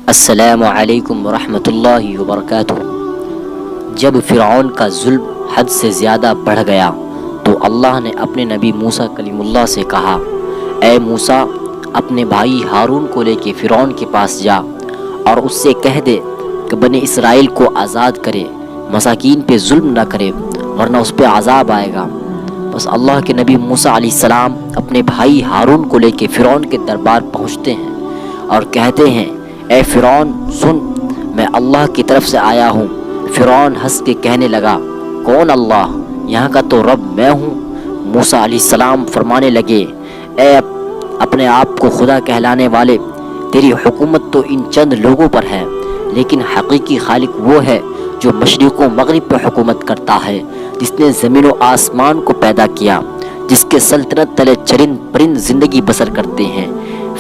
السلام علیکم ورحمۃ اللہ وبرکاتہ۔ جب فرعون کا ظلم حد سے زیادہ بڑھ گیا تو اللہ نے اپنے نبی موسیٰ کلیم اللہ سے کہا، اے موسیٰ، اپنے بھائی ہارون کو لے کے فرعون کے پاس جا اور اس سے کہہ دے کہ بنی اسرائیل کو آزاد کرے، مساکین پہ ظلم نہ کرے ورنہ اس پہ عذاب آئے گا۔ بس اللہ کے نبی موسیٰ علیہ السلام اپنے بھائی ہارون کو لے کے فرعون کے دربار پہنچتے ہیں اور کہتے ہیں، اے فرعون سن، میں اللہ کی طرف سے آیا ہوں۔ فرعون ہنس کے کہنے لگا، کون اللہ؟ یہاں کا تو رب میں ہوں۔ موسیٰ علیہ السلام فرمانے لگے، اے اپنے آپ کو خدا کہلانے والے، تیری حکومت تو ان چند لوگوں پر ہے، لیکن حقیقی خالق وہ ہے جو مشرق و مغرب پہ حکومت کرتا ہے، جس نے زمین و آسمان کو پیدا کیا، جس کے سلطنت تلے چرند پرند زندگی بسر کرتے ہیں۔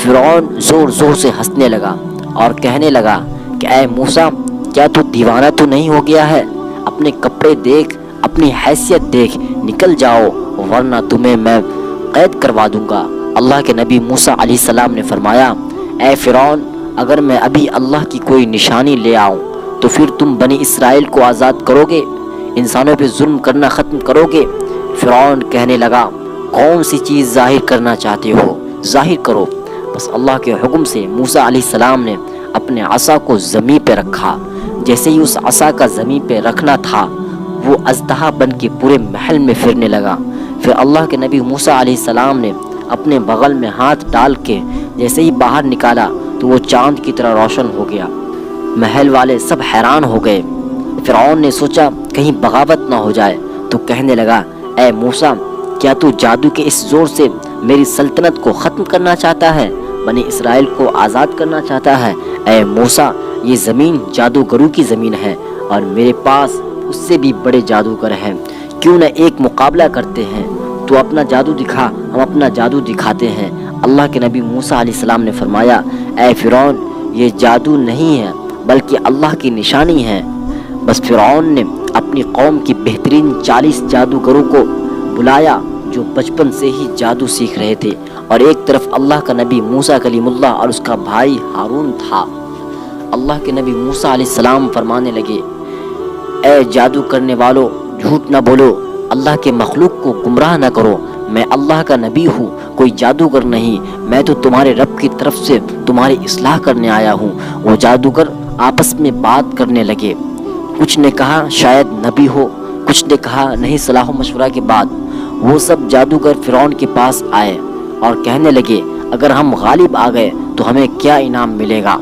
فرعون زور زور سے ہنسنے لگا اور کہنے لگا کہ اے موسیٰ، کیا تو دیوانہ تو نہیں ہو گیا ہے؟ اپنے کپڑے دیکھ، اپنی حیثیت دیکھ، نکل جاؤ ورنہ تمہیں میں قید کروا دوں گا۔ اللہ کے نبی موسیٰ علیہ السلام نے فرمایا، اے فرعون، اگر میں ابھی اللہ کی کوئی نشانی لے آؤں تو پھر تم بنی اسرائیل کو آزاد کرو گے، انسانوں پہ ظلم کرنا ختم کرو گے؟ فرعون کہنے لگا، کون سی چیز ظاہر کرنا چاہتے ہو؟ ظاہر کرو۔ بس اللہ کے حکم سے موسیٰ علیہ السلام نے اپنے عصا کو زمین پہ رکھا۔ جیسے ہی اس عصا کا زمین پہ رکھنا تھا، وہ اژدہا بن کے پورے محل میں پھرنے لگا۔ پھر اللہ کے نبی موسیٰ علیہ السلام نے اپنے بغل میں ہاتھ ڈال کے جیسے ہی باہر نکالا تو وہ چاند کی طرح روشن ہو گیا۔ محل والے سب حیران ہو گئے۔ فرعون نے سوچا کہیں بغاوت نہ ہو جائے تو کہنے لگا، اے موسیٰ، کیا تو جادو کے اس زور سے میری سلطنت کو ختم کرنا چاہتا ہے، بنی اسرائیل کو آزاد کرنا چاہتا ہے؟ اے موسیٰ، یہ زمین جادوگروں کی زمین ہے اور میرے پاس اس سے بھی بڑے جادوگر ہیں، کیوں نہ ایک مقابلہ کرتے ہیں؟ تو اپنا جادو دکھا، ہم اپنا جادو دکھاتے ہیں۔ اللہ کے نبی موسیٰ علیہ السلام نے فرمایا، اے فرعون، یہ جادو نہیں ہے بلکہ اللہ کی نشانی ہے۔ بس فرعون نے اپنی قوم کی بہترین 40 جادوگروں کو بلایا جو بچپن سے ہی جادو سیکھ رہے تھے، اور ایک طرف اللہ کا نبی موسیٰ کلیم اللہ اور اس کا بھائی ہارون تھا۔ اللہ کے نبی موسیٰ علیہ السلام فرمانے لگے، اے جادو کرنے والو، جھوٹ نہ بولو، اللہ کے مخلوق کو گمراہ نہ کرو، میں اللہ کا نبی ہوں، کوئی جادوگر نہیں، میں تو تمہارے رب کی طرف سے تمہاری اصلاح کرنے آیا ہوں۔ وہ جادوگر آپس میں بات کرنے لگے، کچھ نے کہا شاید نبی ہو، کچھ نے کہا نہیں، صلاح و مشورہ کے بعد وہ سب جادوگر فرعون کے پاس آئے اور کہنے لگے، اگر ہم غالب آ گئے تو ہمیں کیا انعام ملے گا؟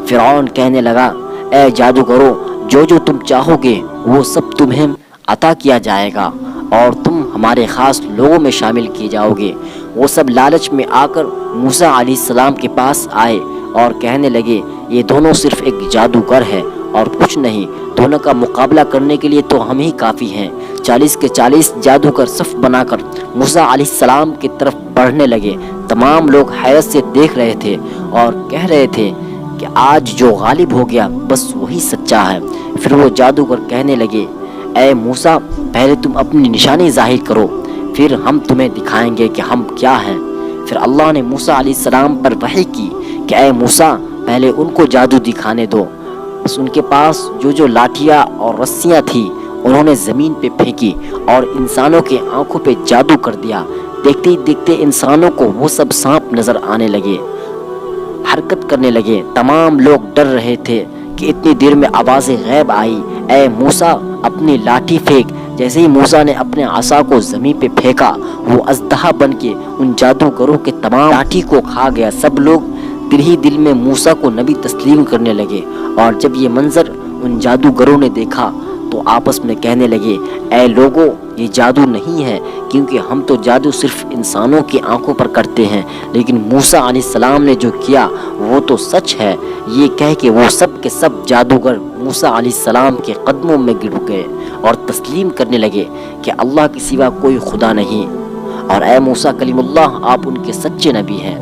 فرعون کہنے لگا، اے جادوگروں، جو جو تم چاہو گے وہ سب تمہیں عطا کیا جائے گا اور تم ہمارے خاص لوگوں میں شامل کیے جاؤ گے۔ وہ سب لالچ میں آ کر موسیٰ علیہ السلام کے پاس آئے اور کہنے لگے، یہ دونوں صرف ایک جادوگر ہے اور کچھ نہیں، دونوں کا مقابلہ کرنے کے لیے تو ہم ہی کافی ہیں۔ 40 کے 40 جادوگر صف بنا کر موسیٰ علیہ السلام کی طرف بڑھنے لگے۔ تمام لوگ حیرت سے دیکھ رہے تھے اور کہہ رہے تھے کہ آج جو غالب ہو گیا بس وہی سچا ہے۔ پھر وہ جادوگر کہنے لگے، اے موسیٰ، پہلے تم اپنی نشانی ظاہر کرو، پھر ہم تمہیں دکھائیں گے کہ ہم کیا ہیں۔ پھر اللہ نے موسیٰ علیہ السلام پر وحی کی کہ اے موسیٰ، پہلے ان کو جادو دکھانے دو۔ بس ان کے پاس جو لاٹھیاں اور رسیاں تھیں انہوں نے زمین پہ پھینکی اور انسانوں کے آنکھوں پہ جادو کر دیا۔ دیکھتے ہی دیکھتے انسانوں کو وہ سب سانپ نظر آنے لگے، حرکت کرنے لگے۔ تمام لوگ ڈر رہے تھے کہ اتنی دیر میں آواز غیب آئی، اے موسیٰ، اپنی لاٹھی پھینک۔ جیسے ہی موسیٰ نے اپنے عصا کو زمین پہ پھینکا، وہ اژدہا بن کے ان جادوگروں کے تمام لاٹھی کو کھا گیا۔ سب لوگ دل ہی دل میں موسیٰ کو نبی تسلیم کرنے لگے، اور جب یہ منظر ان جادوگروں نے دیکھا تو آپس میں کہنے لگے، اے لوگو، یہ جادو نہیں ہے، کیونکہ ہم تو جادو صرف انسانوں کی آنکھوں پر کرتے ہیں، لیکن موسیٰ علیہ السلام نے جو کیا وہ تو سچ ہے۔ یہ کہہ کے وہ سب کے سب جادوگر موسیٰ علیہ السلام کے قدموں میں گر گئے اور تسلیم کرنے لگے کہ اللہ کے سوا کوئی خدا نہیں، اور اے موسیٰ کلیم اللہ، آپ ان کے سچے نبی ہیں۔